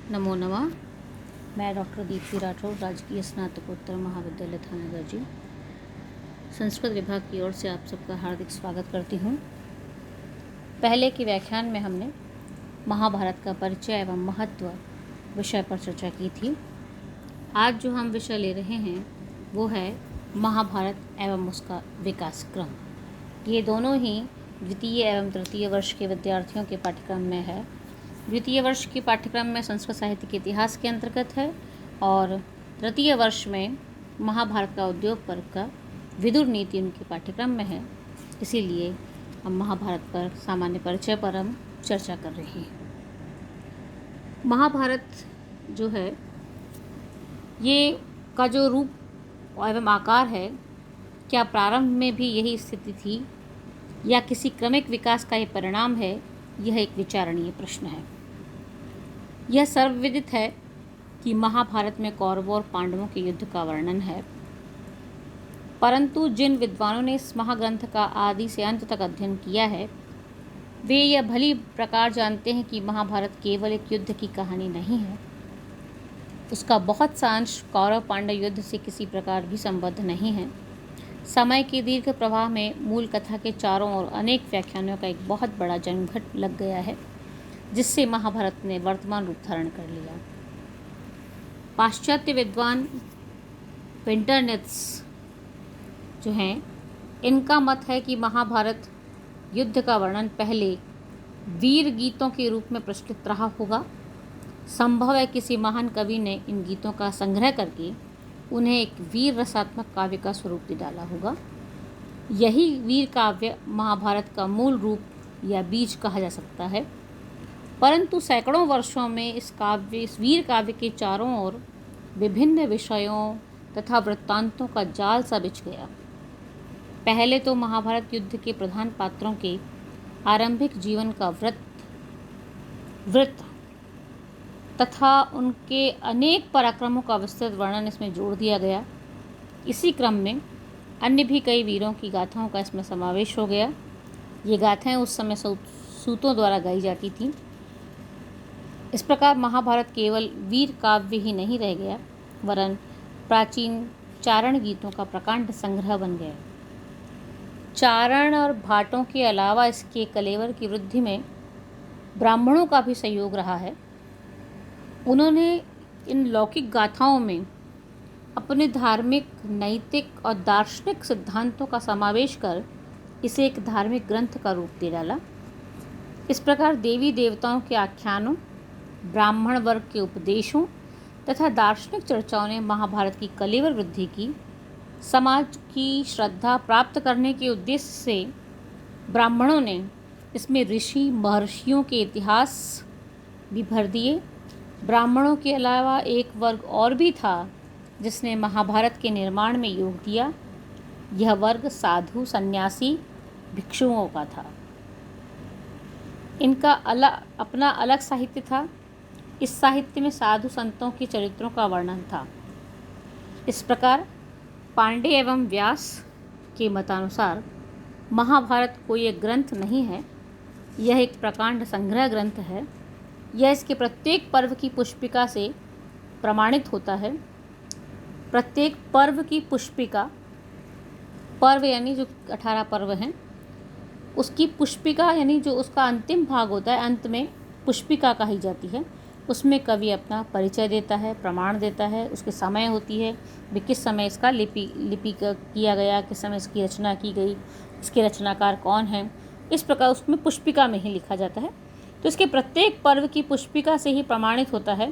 नमो नमः। मैं डॉक्टर दीप्ति राठौर, राजकीय स्नातकोत्तर महाविद्यालय थानेगढ़ जी, संस्कृत विभाग की ओर से आप सबका हार्दिक स्वागत करती हूँ। पहले के व्याख्यान में हमने महाभारत का परिचय एवं महत्व विषय पर चर्चा की थी। आज जो हम विषय ले रहे हैं वो है महाभारत एवं उसका विकास क्रम। ये दोनों ही द्वितीय एवं तृतीय वर्ष के विद्यार्थियों के पाठ्यक्रम में है। द्वितीय वर्ष के पाठ्यक्रम में संस्कृत साहित्य के इतिहास के अंतर्गत है और तृतीय वर्ष में महाभारत का उद्योग पर्व का विदुर नीति उनके पाठ्यक्रम में है। इसीलिए हम महाभारत पर सामान्य परिचय पर हम चर्चा कर रहे हैं। महाभारत जो है ये का जो रूप एवं आकार है, क्या प्रारंभ में भी यही स्थिति थी या किसी क्रमिक विकास का ये परिणाम है, यह एक विचारणीय प्रश्न है। यह सर्वविदित है कि महाभारत में कौरवों और पांडवों के युद्ध का वर्णन है, परंतु जिन विद्वानों ने इस महाग्रंथ का आदि से अंत तक अध्ययन किया है, वे यह भली प्रकार जानते हैं कि महाभारत केवल एक युद्ध की कहानी नहीं है। उसका बहुत सा अंश कौरव पांडव युद्ध से किसी प्रकार भी संबद्ध नहीं है। समय के दीर्घ प्रवाह में मूल कथा के चारों ओर अनेक व्याख्यानों का एक बहुत बड़ा जन्मघट लग गया है, जिससे महाभारत ने वर्तमान रूप धारण कर लिया। पाश्चात्य विद्वान विंटरनित्ज जो हैं, इनका मत है कि महाभारत युद्ध का वर्णन पहले वीर गीतों के रूप में प्रचलित रहा होगा। संभव है किसी महान कवि ने इन गीतों का संग्रह करके उन्हें एक वीर रसात्मक काव्य का स्वरूप दे डाला होगा। यही वीर काव्य महाभारत का मूल रूप या बीज कहा जा सकता है। परंतु सैकड़ों वर्षों में इस वीर काव्य के चारों ओर विभिन्न विषयों तथा वृत्तांतों का जाल सा बिछ गया। पहले तो महाभारत युद्ध के प्रधान पात्रों के आरंभिक जीवन का वृत्त तथा उनके अनेक पराक्रमों का विस्तृत वर्णन इसमें जोड़ दिया गया। इसी क्रम में अन्य भी कई वीरों की गाथाओं का इसमें समावेश हो गया। ये गाथाएं उस समय सूतों द्वारा गाई जाती थीं। इस प्रकार महाभारत केवल वीर काव्य ही नहीं रह गया, वरन प्राचीन चारण गीतों का प्रकांड संग्रह बन गया। चारण और भाटों के अलावा इसके कलेवर की वृद्धि में ब्राह्मणों का भी सहयोग रहा है। उन्होंने इन लौकिक गाथाओं में अपने धार्मिक, नैतिक और दार्शनिक सिद्धांतों का समावेश कर इसे एक धार्मिक ग्रंथ का रूप दे डाला। इस प्रकार देवी देवताओं के आख्यानों, ब्राह्मण वर्ग के उपदेशों तथा दार्शनिक चर्चाओं ने महाभारत की कलेवर वृद्धि की। समाज की श्रद्धा प्राप्त करने के उद्देश्य से ब्राह्मणों ने इसमें ऋषि महर्षियों के इतिहास भी भर दिए। ब्राह्मणों के अलावा एक वर्ग और भी था जिसने महाभारत के निर्माण में योग दिया। यह वर्ग साधु, सन्यासी, भिक्षुओं का था। इनका अपना अलग साहित्य था। इस साहित्य में साधु संतों के चरित्रों का वर्णन था। इस प्रकार पांडे एवं व्यास के मतानुसार महाभारत कोई एक ग्रंथ नहीं है, यह एक प्रकांड संग्रह ग्रंथ है। यह इसके प्रत्येक पर्व की पुष्पिका से प्रमाणित होता है। प्रत्येक पर्व की पुष्पिका, पर्व यानी जो 18 पर्व हैं, उसकी पुष्पिका यानी जो उसका अंतिम भाग होता है, अंत में पुष्पिका कही जाती है। उसमें कवि अपना परिचय देता है, प्रमाण देता है, उसके समय होती है, भी किस समय इसका लिपि किया गया, किस समय इसकी रचना की गई, इसके रचनाकार कौन हैं। इस प्रकार उसमें पुष्पिका में ही लिखा जाता है। तो इसके प्रत्येक पर्व की पुष्पिका से ही प्रमाणित होता है,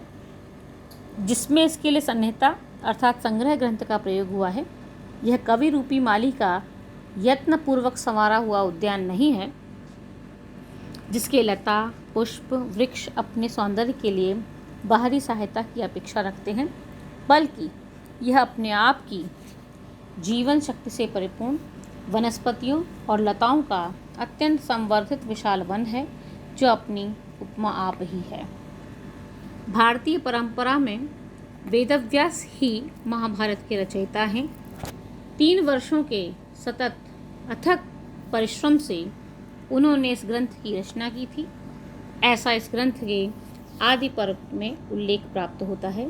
जिसमें इसके लिए संहिता अर्थात संग्रह ग्रंथ का प्रयोग हुआ है। यह कवि रूपी माली का यत्नपूर्वक संवारा हुआ उद्यान नहीं है, जिसके लता, पुष्प, वृक्ष अपने सौंदर्य के लिए बाहरी सहायता की अपेक्षा रखते हैं, बल्कि यह अपने आप की जीवन शक्ति से परिपूर्ण वनस्पतियों और लताओं का अत्यंत संवर्धित विशाल वन है, जो अपनी उपमा आप ही है। भारतीय परंपरा में वेदव्यास ही महाभारत के रचयिता हैं। 3 वर्षों के सतत अथक परिश्रम से उन्होंने इस ग्रंथ की रचना की थी। ऐसा इस ग्रंथ के आदि पर्व में उल्लेख प्राप्त होता है।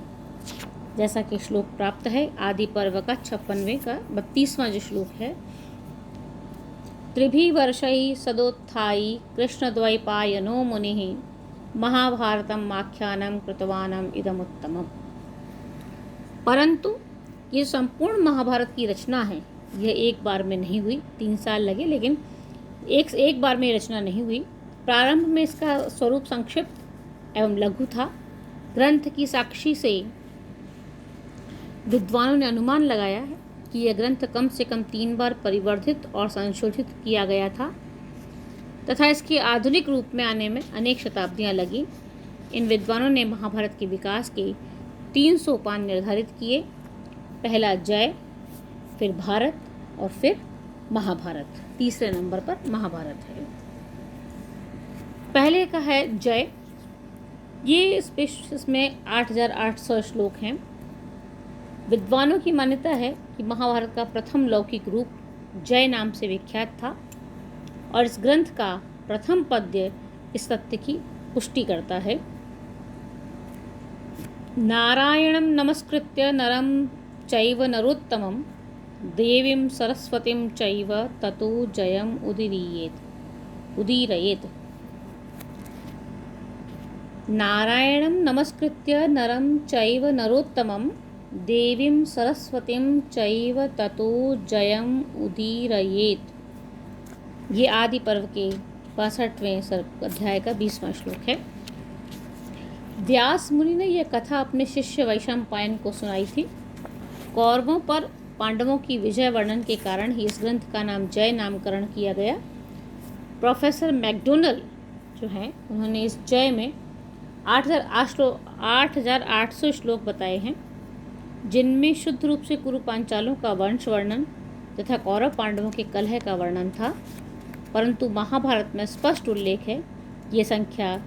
जैसा कि श्लोक प्राप्त है आदि पर्व का 56वें का 32वां जो श्लोक है, त्रिभिः वर्षैः सदोत्थायी कृष्णद्वैपायनो मुनिः महाभारतम आख्यानं कृतवानम इदमुत्तमम्। परंतु ये संपूर्ण महाभारत की रचना है, यह एक बार में नहीं हुई, 3 साल लगे, लेकिन एक बार में रचना नहीं हुई। प्रारंभ में इसका स्वरूप संक्षिप्त एवं लघु था। ग्रंथ की साक्षी से विद्वानों ने अनुमान लगाया है कि यह ग्रंथ कम से कम 3 बार परिवर्धित और संशोधित किया गया था तथा इसके आधुनिक रूप में आने में अनेक शताब्दियां लगी। इन विद्वानों ने महाभारत के विकास के 3 सोपान निर्धारित किए। पहला जय, फिर भारत और फिर महाभारत। तीसरे नंबर पर महाभारत है। पहले का है जय। ये इसमें 8800 श्लोक हैं। विद्वानों की मान्यता है कि महाभारत का प्रथम लौकिक रूप जय नाम से विख्यात था और इस ग्रंथ का प्रथम पद्य इस तथ्य की पुष्टि करता है। नारायणं नमस्कृत्य नरं चैव नरोत्तमं देवीं सरस्वतीं चैव ततो जयम् उदीरयेत्। नारायणं नमस्कृत्य नरं चैव नरोत्तमं देवीं सरस्वतीं चैव ततो जयम् उदीरयेत्। ये आदि पर्व के 62वें अध्याय का 20वां श्लोक है। व्यास मुनि ने यह कथा अपने शिष्य वैशंपायन को सुनाई थी। कौरवों पर पांडवों की विजय वर्णन के कारण ही इस ग्रंथ का नाम जय नामकरण किया गया। प्रोफेसर मैकडोनल जो हैं, उन्होंने इस जय में 8800 श्लोक बताए हैं, जिनमें शुद्ध रूप से कुरु पांचालों का वंश वर्णन तथा कौरव पांडवों के कलह का वर्णन था। परंतु महाभारत में स्पष्ट उल्लेख है कि ये संख्या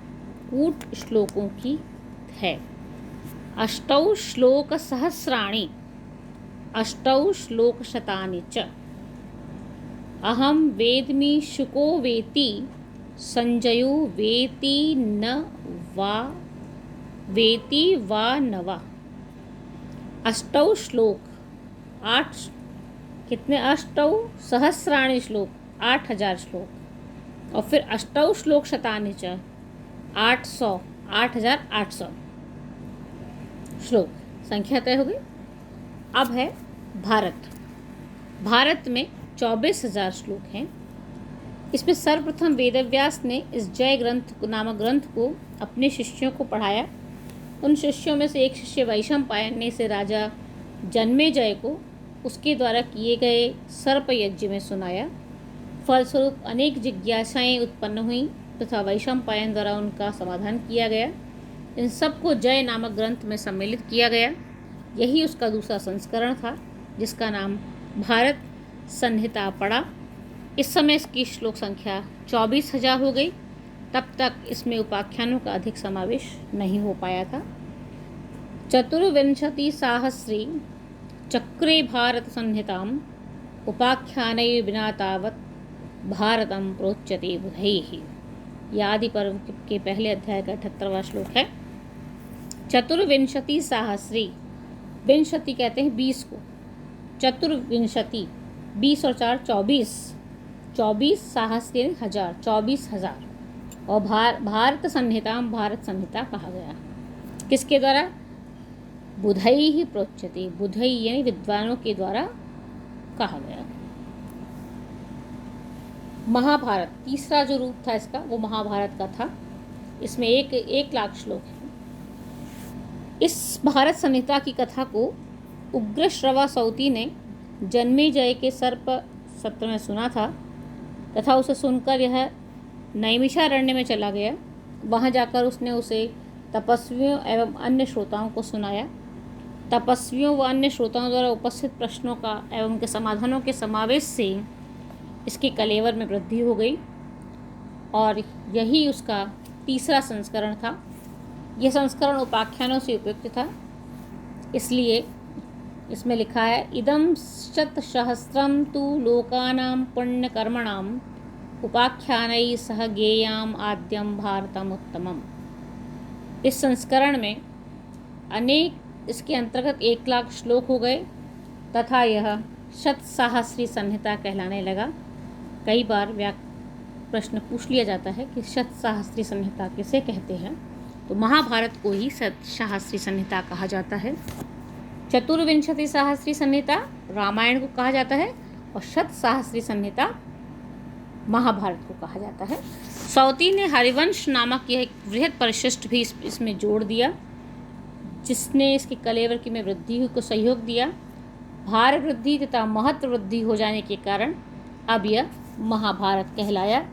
कूट श्लोकों की है। अष्टौ श्लोक सहस्राणि अष्टौ श्लोक शतानि च अहम वेद्मि शुको वेति संजयो वेति वा न वा। अष्टौ श्लोक 8 कितने? अष्टौ सहस्राणि श्लोक 8000 श्लोक और फिर अष्टौ श्लोक शतानि च 8800 श्लोक संख्या तय हो गई। अब है भारत। भारत में 24000 श्लोक हैं। इसमें सर्वप्रथम वेदव्यास ने इस जय ग्रंथ नामक ग्रंथ को अपने शिष्यों को पढ़ाया। उन शिष्यों में से एक शिष्य वैशंपायन ने इसे राजा जन्मेजय को उसके द्वारा किए गए सर्प यज्ञ में सुनाया। फलस्वरूप अनेक जिज्ञासाएं उत्पन्न हुई तथा वैशंपायन द्वारा उनका समाधान किया गया। इन सबको जय नामक ग्रंथ में सम्मिलित किया गया। यही उसका दूसरा संस्करण था, जिसका नाम भारत संहिता पड़ा। इस समय इसकी श्लोक संख्या 24000 हो गई। तब तक इसमें उपाख्यानों का अधिक समावेश नहीं हो पाया था। 24 चक्रे भारत संहिताम उपाख्यानैः विना तावत् भारतम प्रोच्यते बुधैः। यह आदि पर्व के पहले अध्याय का 78वां श्लोक है। 24 विंशति कहते हैं 20 को। चतुर्विंशति 20 और 4 24, 24 सहस्र 1000, 24000 और भारत संहिता भारत संहिता कहा गया। किसके द्वारा? बुधई ही प्रोच्यते, बुधई यानी विद्वानों के द्वारा कहा गया। महाभारत तीसरा जो रूप था इसका वो महाभारत का था। इसमें 1 लाख श्लोक हैं। इस भारत संहिता की कथा को उग्र श्रवा सौती ने जन्मेजय के सर्प सत्र में सुना था तथा उसे सुनकर यह नैमिषारण्य में चला गया। वहाँ जाकर उसने उसे तपस्वियों एवं अन्य श्रोताओं को सुनाया। तपस्वियों व अन्य श्रोताओं द्वारा उपस्थित प्रश्नों का एवं उनके समाधानों के समावेश से इसके कलेवर में वृद्धि हो गई और यही उसका तीसरा संस्करण था। यह संस्करण उपाख्यानों से उपयुक्त था, इसलिए इसमें लिखा है इदं शतसहस्रं तु लोकानां पुण्यकर्मणां उपाख्यानैः सह ज्ञेयम् आद्यं भारतम् उत्तमम्। इस संस्करण में अनेक इसके अंतर्गत 1,00,000 श्लोक हो गए तथा यह शतसाहस्री संहिता कहलाने लगा। कई बार प्रश्न पूछ लिया जाता है कि शतसाहस्री संहिता किसे कहते हैं, तो महाभारत को ही शतसाहस्री संहिता कहा जाता है। चतुर्विंशति सहस्री संहिता रामायण को कहा जाता है और शतसाहस्री संहिता महाभारत को कहा जाता है। सौती ने हरिवंश नामक यह एक वृहद परिशिष्ट भी इसमें जोड़ दिया, जिसने इसके कलेवर की में वृद्धि को सहयोग दिया। भार वृद्धि तथा महत्व वृद्धि हो जाने के कारण अब यह महाभारत कहलाया।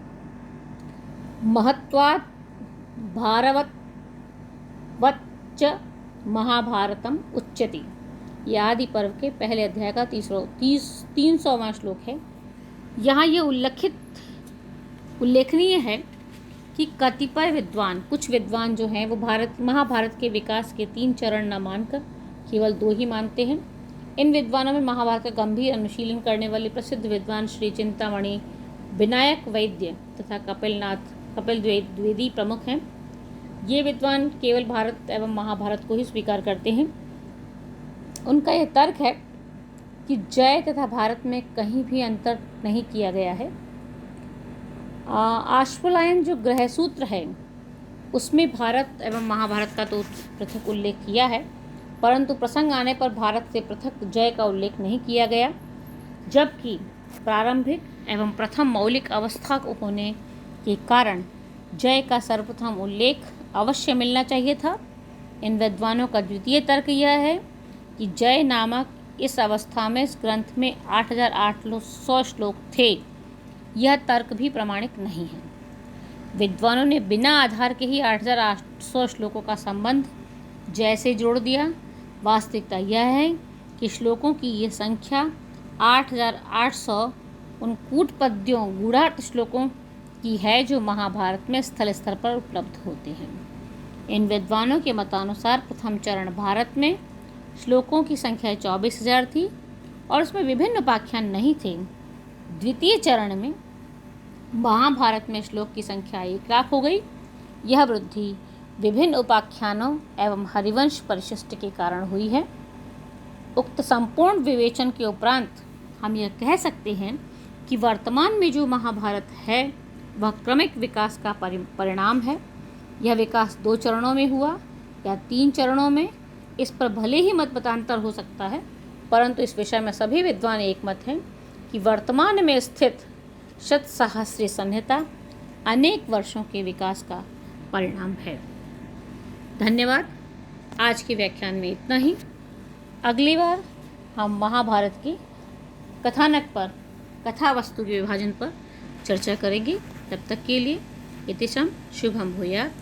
महत्वात् भारवत् वच्च महाभारतम उच्यते, यह आदि पर्व के पहले अध्याय का 300वां श्लोक है। यहाँ ये उल्लेखनीय है कि कतिपय विद्वान, कुछ विद्वान जो हैं वो महाभारत के विकास के 3 चरण न मानकर केवल 2 ही मानते हैं। इन विद्वानों में महाभारत का गंभीर अनुशीलन करने वाले प्रसिद्ध विद्वान श्री चिंतामणि विनायक वैद्य तथा कपिल द्विवेदी प्रमुख हैं। ये विद्वान केवल भारत एवं महाभारत को ही स्वीकार करते हैं। उनका यह तर्क है कि जय तथा भारत में कहीं भी अंतर नहीं किया गया है। आश्वलायन जो ग्रह सूत्र है उसमें भारत एवं महाभारत का तो पृथक उल्लेख किया है, परंतु प्रसंग आने पर भारत से पृथक जय का उल्लेख नहीं किया गया, जबकि प्रारंभिक एवं प्रथम मौलिक अवस्था को होने के कारण जय का सर्वप्रथम उल्लेख अवश्य मिलना चाहिए था। इन विद्वानों का द्वितीय तर्क यह है कि जय नामक इस अवस्था में इस ग्रंथ में 8,800 श्लोक थे। यह तर्क भी प्रमाणिक नहीं है। विद्वानों ने बिना आधार के ही 8,800 श्लोकों का संबंध जय से जोड़ दिया। वास्तविकता यह है कि श्लोकों की यह संख्या 8,800 उन कूटपद्यों गूढ़ार्थ श्लोकों की है जो महाभारत में स्थल स्तर पर उपलब्ध होते हैं। इन विद्वानों के मतानुसार प्रथम चरण भारत में श्लोकों की संख्या 24,000 थी और उसमें विभिन्न उपाख्यान नहीं थे। द्वितीय चरण में महाभारत में श्लोक की संख्या 1,00,000 हो गई। यह वृद्धि विभिन्न उपाख्यानों एवं हरिवंश परिशिष्ट के कारण हुई है। उक्त संपूर्ण विवेचन के उपरांत हम यह कह सकते हैं कि वर्तमान में जो महाभारत है वह क्रमिक विकास का परिणाम है। यह विकास 2 चरणों में हुआ या 3 चरणों में, इस पर भले ही मतमतांतर हो सकता है, परंतु इस विषय में सभी विद्वान एकमत हैं कि वर्तमान में स्थित शतसाहस्री संहिता अनेक वर्षों के विकास का परिणाम है। धन्यवाद। आज के व्याख्यान में इतना ही। अगली बार हम महाभारत के कथानक पर, कथा वस्तु के विभाजन पर चर्चा करेंगे। तब तक के लिए इतिशम शुभम भूयात्।